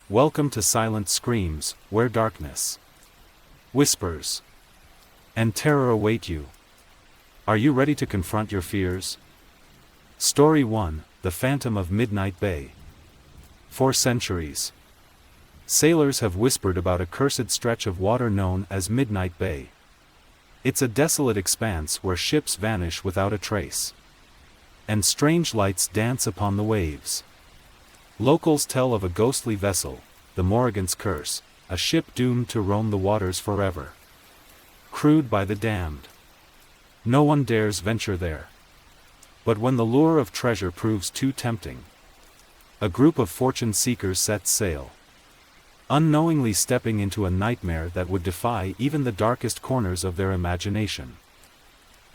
Welcome to Silent Screams, where darkness, whispers, and terror await you. Are you ready to confront your fears? Story 1: The Phantom of Midnight Bay. For centuries, sailors have whispered about a cursed stretch of water known as Midnight Bay. It's a desolate expanse where ships vanish without a trace, and strange lights dance upon the waves. Locals tell of a ghostly vessel, the Morrigan's Curse, a ship doomed to roam the waters forever, crewed by the damned. No one dares venture there. But when the lure of treasure proves too tempting, a group of fortune seekers sets sail, unknowingly stepping into a nightmare that would defy even the darkest corners of their imagination.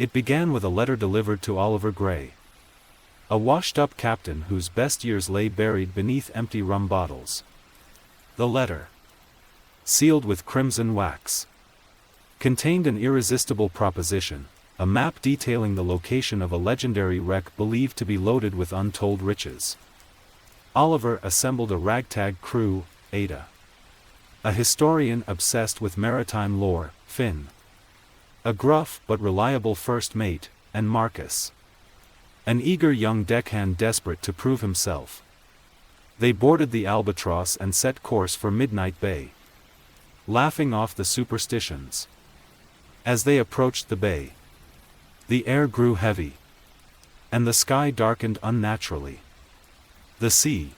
It began with a letter delivered to Oliver Gray, a washed-up captain whose best years lay buried beneath empty rum bottles. The letter, sealed with crimson wax, contained an irresistible proposition, a map detailing the location of a legendary wreck believed to be loaded with untold riches. Oliver assembled a ragtag crew: Ada, a historian obsessed with maritime lore; Finn, a gruff but reliable first mate; and Marcus, an eager young deckhand desperate to prove himself. They boarded the Albatross and set course for Midnight Bay, laughing off the superstitions. As they approached the bay, the air grew heavy, and the sky darkened unnaturally. The sea,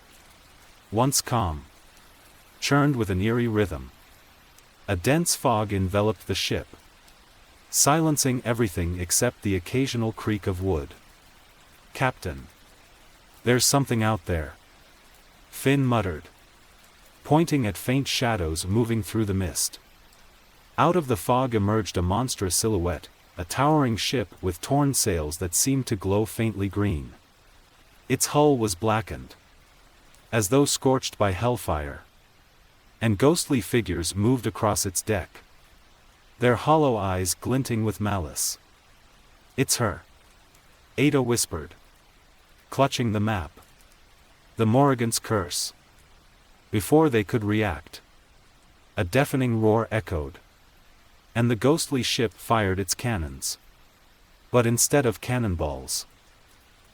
once calm, churned with an eerie rhythm. A dense fog enveloped the ship, silencing everything except the occasional creak of wood. "Captain, there's something out there," Finn muttered, pointing at faint shadows moving through the mist. Out of the fog emerged a monstrous silhouette, a towering ship with torn sails that seemed to glow faintly green. Its hull was blackened, as though scorched by hellfire, and ghostly figures moved across its deck, their hollow eyes glinting with malice. "It's her," Ada whispered, clutching the map. "The Morrigan's Curse." Before they could react, a deafening roar echoed, and the ghostly ship fired its cannons. But instead of cannonballs,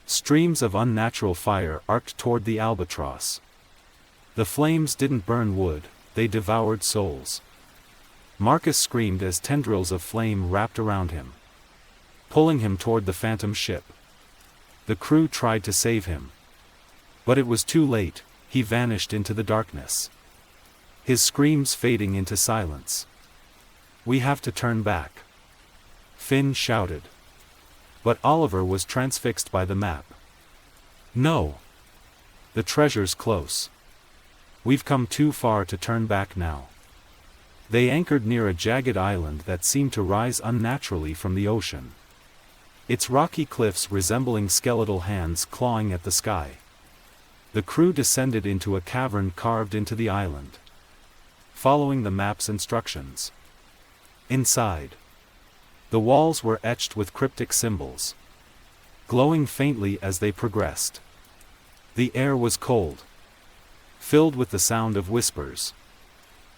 streams of unnatural fire arced toward the Albatross. The flames didn't burn wood, they devoured souls. Marcus screamed as tendrils of flame wrapped around him, pulling him toward the phantom ship. The crew tried to save him, but it was too late. He vanished into the darkness, his screams fading into silence. "We have to turn back," Finn shouted. But Oliver was transfixed by the map. "No. The treasure's close. We've come too far to turn back now." They anchored near a jagged island that seemed to rise unnaturally from the ocean, its rocky cliffs resembling skeletal hands clawing at the sky. The crew descended into a cavern carved into the island, following the map's instructions. Inside, the walls were etched with cryptic symbols, glowing faintly as they progressed. The air was cold, filled with the sound of whispers.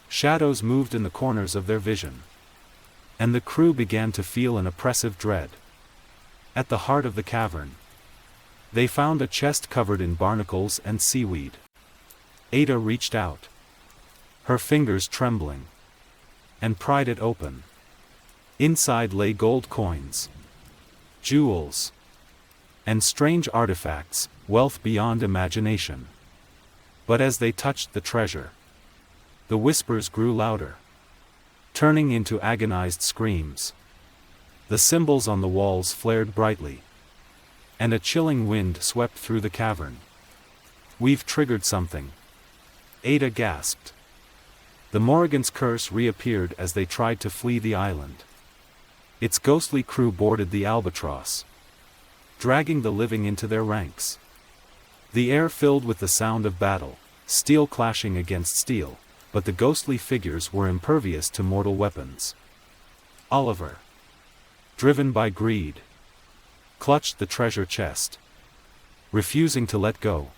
Shadows moved in the corners of their vision, and the crew began to feel an oppressive dread. At the heart of the cavern, they found a chest covered in barnacles and seaweed. Ada reached out, her fingers trembling, and pried it open. Inside lay gold coins, jewels, and strange artifacts, wealth beyond imagination. But as they touched the treasure, the whispers grew louder, turning into agonized screams. The symbols on the walls flared brightly, and a chilling wind swept through the cavern. "We've triggered something," Ada gasped. The Morrigan's Curse reappeared as they tried to flee the island. Its ghostly crew boarded the Albatross, dragging the living into their ranks. The air filled with the sound of battle, steel clashing against steel, but the ghostly figures were impervious to mortal weapons. Oliver, driven by greed, clutched the treasure chest, refusing to let go.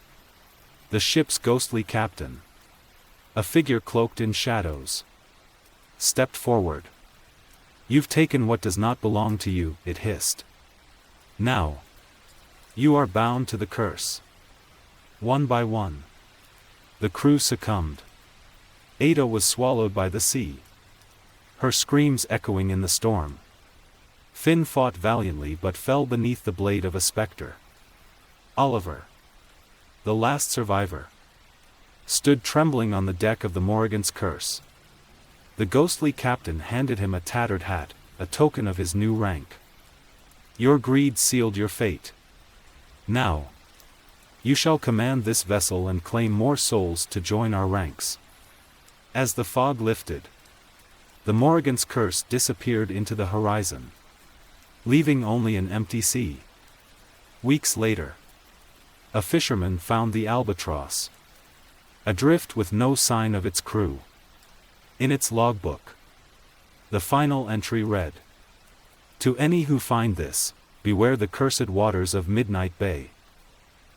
The ship's ghostly captain, A figure cloaked in shadows stepped forward. "You've taken what does not belong to you," it hissed. "Now, you are bound to the curse." One by one, the crew succumbed. Ada was swallowed by the sea, her screams echoing in the storm. Finn fought valiantly but fell beneath the blade of a spectre. Oliver, the last survivor, stood trembling on the deck of the Morrigan's curse. The ghostly captain handed him a tattered hat, a token of his new rank. "Your greed sealed your fate. Now, you shall command this vessel and claim more souls to join our ranks." As the fog lifted, the Morrigan's curse disappeared into the horizon, leaving only an empty sea. Weeks later, a fisherman found the Albatross, adrift with no sign of its crew. In its logbook, the final entry read, "To any who find this, beware the cursed waters of Midnight Bay.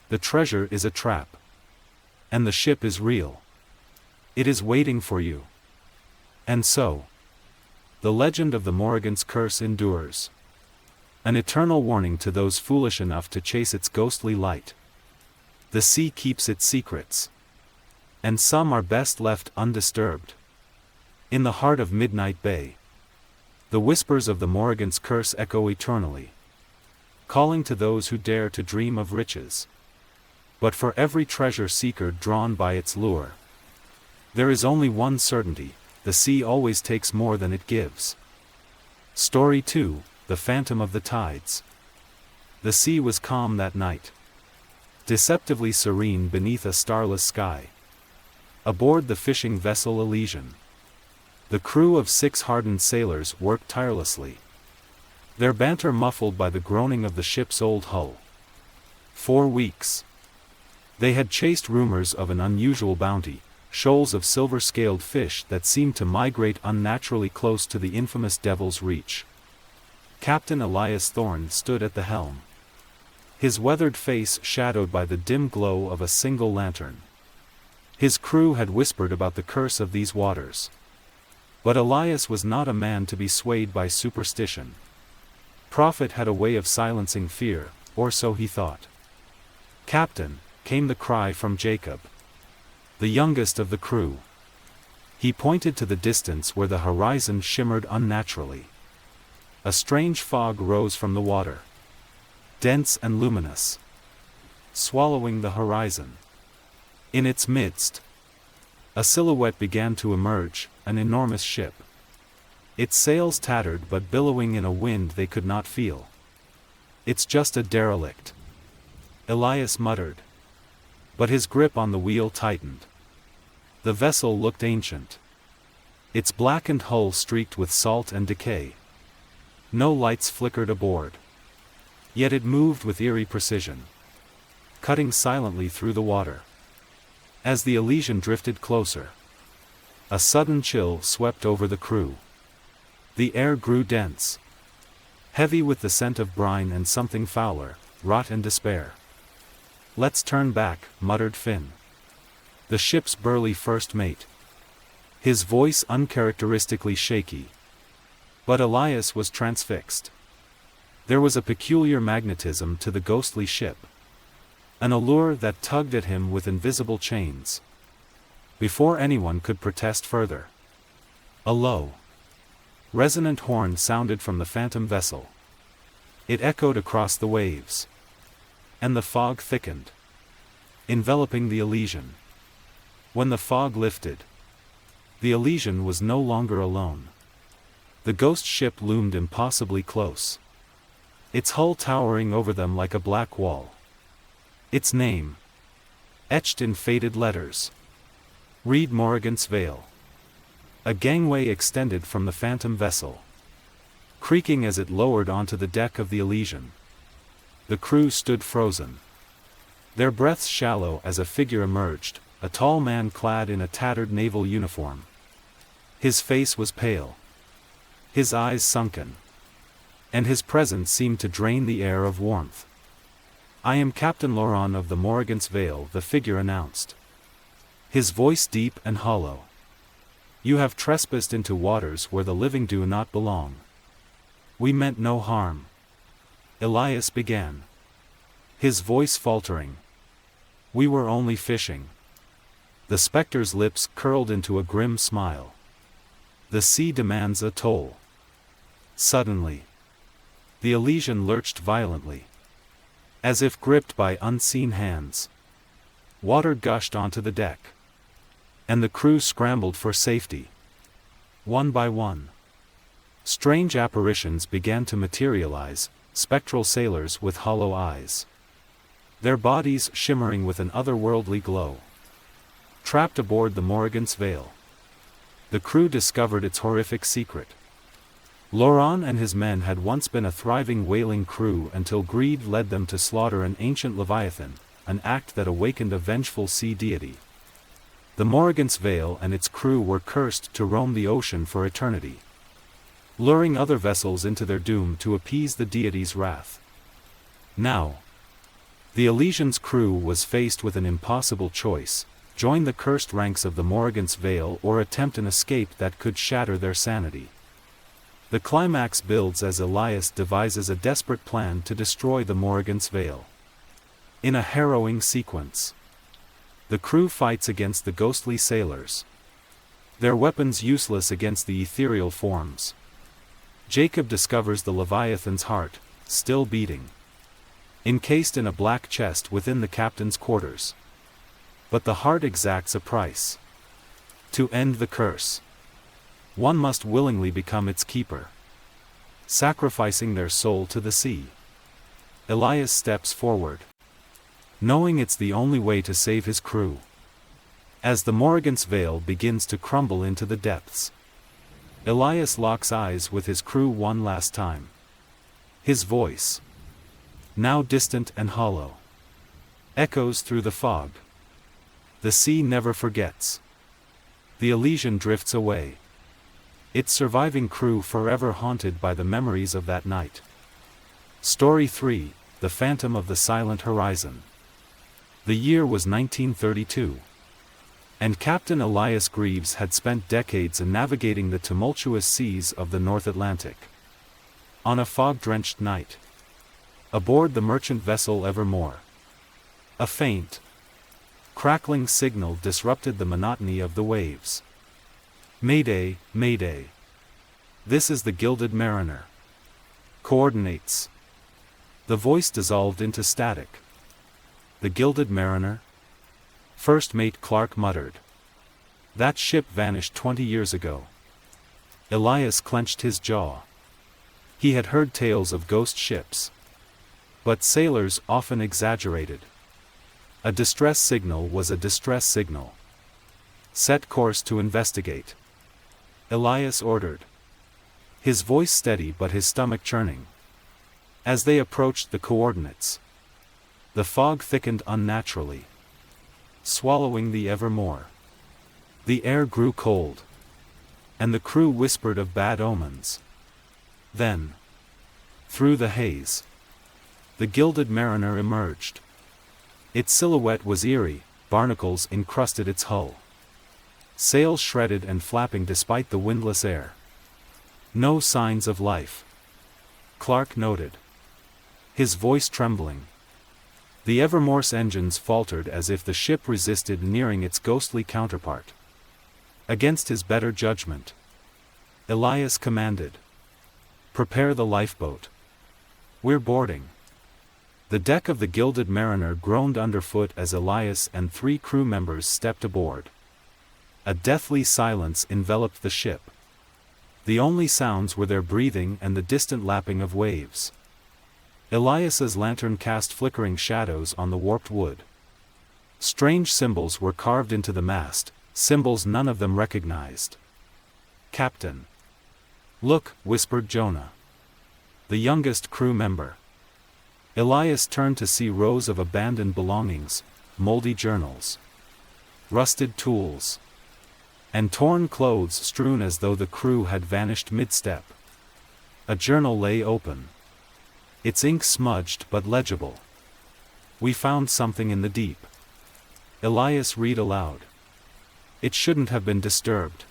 The treasure is a trap, and the ship is real. It is waiting for you." And so, the legend of the Morrigan's curse endures, an eternal warning to those foolish enough to chase its ghostly light. The sea keeps its secrets, and some are best left undisturbed. In the heart of Midnight Bay, the whispers of the Morrigan's curse echo eternally, calling to those who dare to dream of riches. But for every treasure seeker drawn by its lure, there is only one certainty: the sea always takes more than it gives. Story 2: The Phantom of the Tides. The sea was calm that night, deceptively serene beneath a starless sky. Aboard the fishing vessel Elysian, the crew of 6 hardened sailors worked tirelessly, their banter muffled by the groaning of the ship's old hull. 4 weeks. They had chased rumors of an unusual bounty, shoals of silver-scaled fish that seemed to migrate unnaturally close to the infamous Devil's Reach. Captain Elias Thorne stood at the helm, his weathered face shadowed by the dim glow of a single lantern. His crew had whispered about the curse of these waters, but Elias was not a man to be swayed by superstition. Prophet had a way of silencing fear, or so he thought. "Captain," came the cry from Jacob, the youngest of the crew. He pointed to the distance where the horizon shimmered unnaturally. A strange fog rose from the water, dense and luminous, swallowing the horizon. In its midst, a silhouette began to emerge, an enormous ship. Its sails tattered but billowing in a wind they could not feel. "It's just a derelict," Elias muttered. But his grip on the wheel tightened. The vessel looked ancient, its blackened hull streaked with salt and decay. No lights flickered aboard, yet it moved with eerie precision, cutting silently through the water. As the Elysian drifted closer, a sudden chill swept over the crew. The air grew dense, heavy with the scent of brine and something fouler, rot and despair. "Let's turn back," muttered Finn, the ship's burly first mate, his voice uncharacteristically shaky. But Elias was transfixed. There was a peculiar magnetism to the ghostly ship, an allure that tugged at him with invisible chains. Before anyone could protest further, a low, resonant horn sounded from the phantom vessel. It echoed across the waves, and the fog thickened, enveloping the Elysian. When the fog lifted, the Elysian was no longer alone. The ghost ship loomed impossibly close, its hull towering over them like a black wall. Its name, etched in faded letters, read Morrigan's Vale. A gangway extended from the phantom vessel, creaking as it lowered onto the deck of the Elysian. The crew stood frozen, their breaths shallow as a figure emerged, a tall man clad in a tattered naval uniform. His face was pale, his eyes sunken, and his presence seemed to drain the air of warmth. "I am Captain Laurent of the Morrigan's Vale," the figure announced. his voice deep and hollow. "You have trespassed into waters where the living do not belong." "We meant no harm," Elias began, his voice faltering. "We were only fishing." The specter's lips curled into a grim smile. "The sea demands a toll." Suddenly, the Elysian lurched violently, as if gripped by unseen hands. Water gushed onto the deck, and the crew scrambled for safety. One by one, strange apparitions began to materialize, spectral sailors with hollow eyes, their bodies shimmering with an otherworldly glow. Trapped aboard the Morrigan's Vale, the crew discovered its horrific secret. Laurent and his men had once been a thriving whaling crew until greed led them to slaughter an ancient leviathan, an act that awakened a vengeful sea deity. The Morrigan's Vale and its crew were cursed to roam the ocean for eternity, luring other vessels into their doom to appease the deity's wrath. Now, the Elysian's crew was faced with an impossible choice: join the cursed ranks of the Morrigan's Vale or attempt an escape that could shatter their sanity. The climax builds as Elias devises a desperate plan to destroy the Morrigan's Vale. In a harrowing sequence, the crew fights against the ghostly sailors, their weapons useless against the ethereal forms. Jacob discovers the Leviathan's heart, still beating, encased in a black chest within the captain's quarters. But the heart exacts a price. To end the curse, one must willingly become its keeper, sacrificing their soul to the sea. Elias steps forward, knowing it's the only way to save his crew. As the Morrigan's Vale begins to crumble into the depths, Elias locks eyes with his crew one last time. His voice, now distant and hollow, echoes through the fog. The sea never forgets. The Elysian drifts away, its surviving crew forever haunted by the memories of that night. Story 3: The Phantom of the Silent Horizon. The year was 1932. And Captain Elias Greaves had spent decades in navigating the tumultuous seas of the North Atlantic. On a fog-drenched night, aboard the merchant vessel Evermore, a faint, crackling signal disrupted the monotony of the waves. "Mayday, Mayday. This is the Gilded Mariner. Coordinates." The voice dissolved into static. "The Gilded Mariner?" First Mate Clark muttered. "That ship vanished 20 years ago." Elias clenched his jaw. He had heard tales of ghost ships, but sailors often exaggerated. A distress signal was a distress signal. "Set course to investigate," Elias ordered, his voice steady but his stomach churning. As they approached the coordinates, the fog thickened unnaturally, swallowing the Evermore. The air grew cold, and the crew whispered of bad omens. Then, through the haze, the Gilded Mariner emerged. Its silhouette was eerie, barnacles encrusted its hull, sails shredded and flapping despite the windless air. "No signs of life," Clark noted, his voice trembling. The Evermore's engines faltered as if the ship resisted nearing its ghostly counterpart. Against his better judgment, Elias commanded, "Prepare the lifeboat. We're boarding." The deck of the Gilded Mariner groaned underfoot as Elias and 3 crew members stepped aboard. A deathly silence enveloped the ship. The only sounds were their breathing and the distant lapping of waves. Elias's lantern cast flickering shadows on the warped wood. Strange symbols were carved into the mast, symbols none of them recognized. "Captain." "Look," whispered Jonah, the youngest crew member. Elias turned to see rows of abandoned belongings, moldy journals, rusted tools, and torn clothes strewn as though the crew had vanished mid-step. A journal lay open, its ink smudged but legible. "We found something in the deep." Elias read aloud. It shouldn't have been disturbed.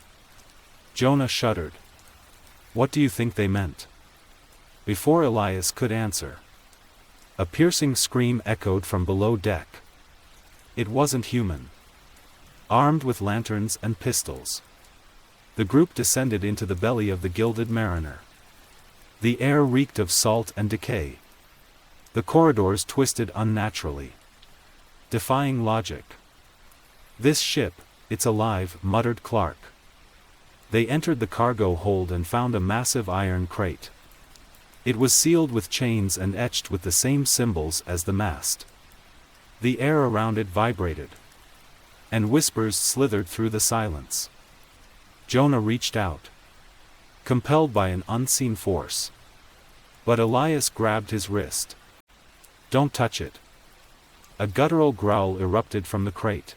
Jonah shuddered. What do you think they meant? Before Elias could answer, a piercing scream echoed from below deck. It wasn't human. Armed with lanterns and pistols, the group descended into the belly of the Gilded Mariner. The air reeked of salt and decay. The corridors twisted unnaturally, defying logic. This ship, it's alive, muttered Clark. They entered the cargo hold and found a massive iron crate. It was sealed with chains and etched with the same symbols as the mast. The air around it vibrated, and whispers slithered through the silence. Jonah reached out, compelled by an unseen force. But Elias grabbed his wrist. Don't touch it. A guttural growl erupted from the crate,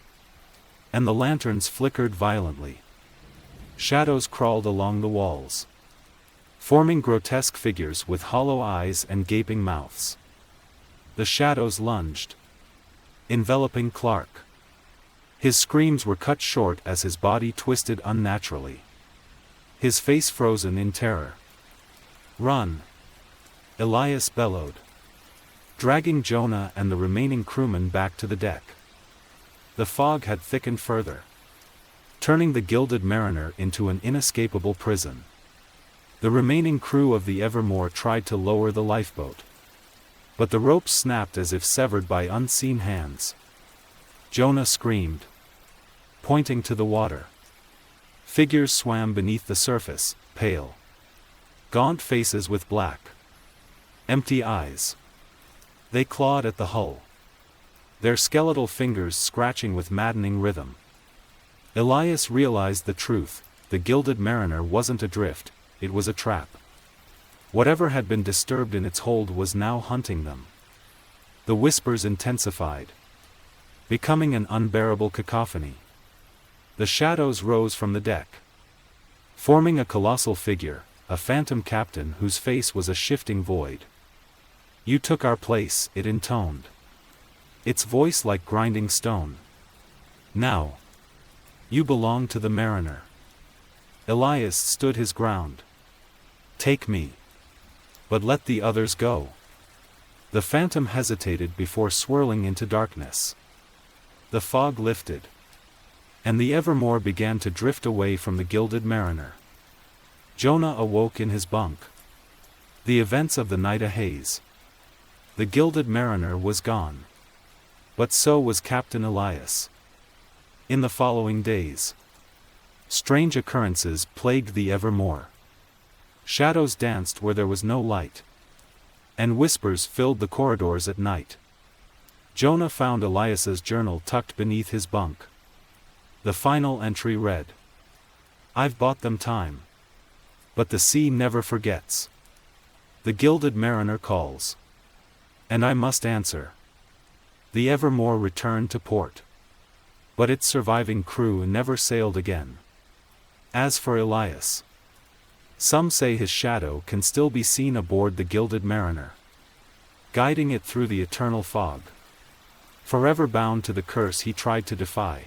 and the lanterns flickered violently. Shadows crawled along the walls, forming grotesque figures with hollow eyes and gaping mouths. The shadows lunged, enveloping Clark. His screams were cut short as his body twisted unnaturally, his face frozen in terror. Run! Elias bellowed, dragging Jonah and the remaining crewmen back to the deck. The fog had thickened further, turning the Gilded Mariner into an inescapable prison. The remaining crew of the Evermore tried to lower the lifeboat, but the ropes snapped as if severed by unseen hands. Jonah screamed, pointing to the water. Figures swam beneath the surface, pale, gaunt faces with black, empty eyes. They clawed at the hull, their skeletal fingers scratching with maddening rhythm. Elias realized the truth: the Gilded Mariner wasn't adrift, it was a trap. Whatever had been disturbed in its hold was now hunting them. The whispers intensified, becoming an unbearable cacophony. The shadows rose from the deck, forming a colossal figure, a phantom captain whose face was a shifting void. You took our place, it intoned, its voice like grinding stone. Now, you belong to the Mariner. Elias stood his ground. Take me, but let the others go. The phantom hesitated before swirling into darkness. The fog lifted, and the Evermore began to drift away from the Gilded Mariner. Jonah awoke in his bunk. The events of the night a haze. The Gilded Mariner was gone, but so was Captain Elias. In the following days, strange occurrences plagued the Evermore. Shadows danced where there was no light, and whispers filled the corridors at night. Jonah found Elias's journal tucked beneath his bunk. The final entry read, "I've bought them time, but the sea never forgets. The Gilded Mariner calls, and I must answer." The Evermore returned to port, but its surviving crew never sailed again. As for Elias, some say his shadow can still be seen aboard the Gilded Mariner, guiding it through the eternal fog, forever bound to the curse he tried to defy.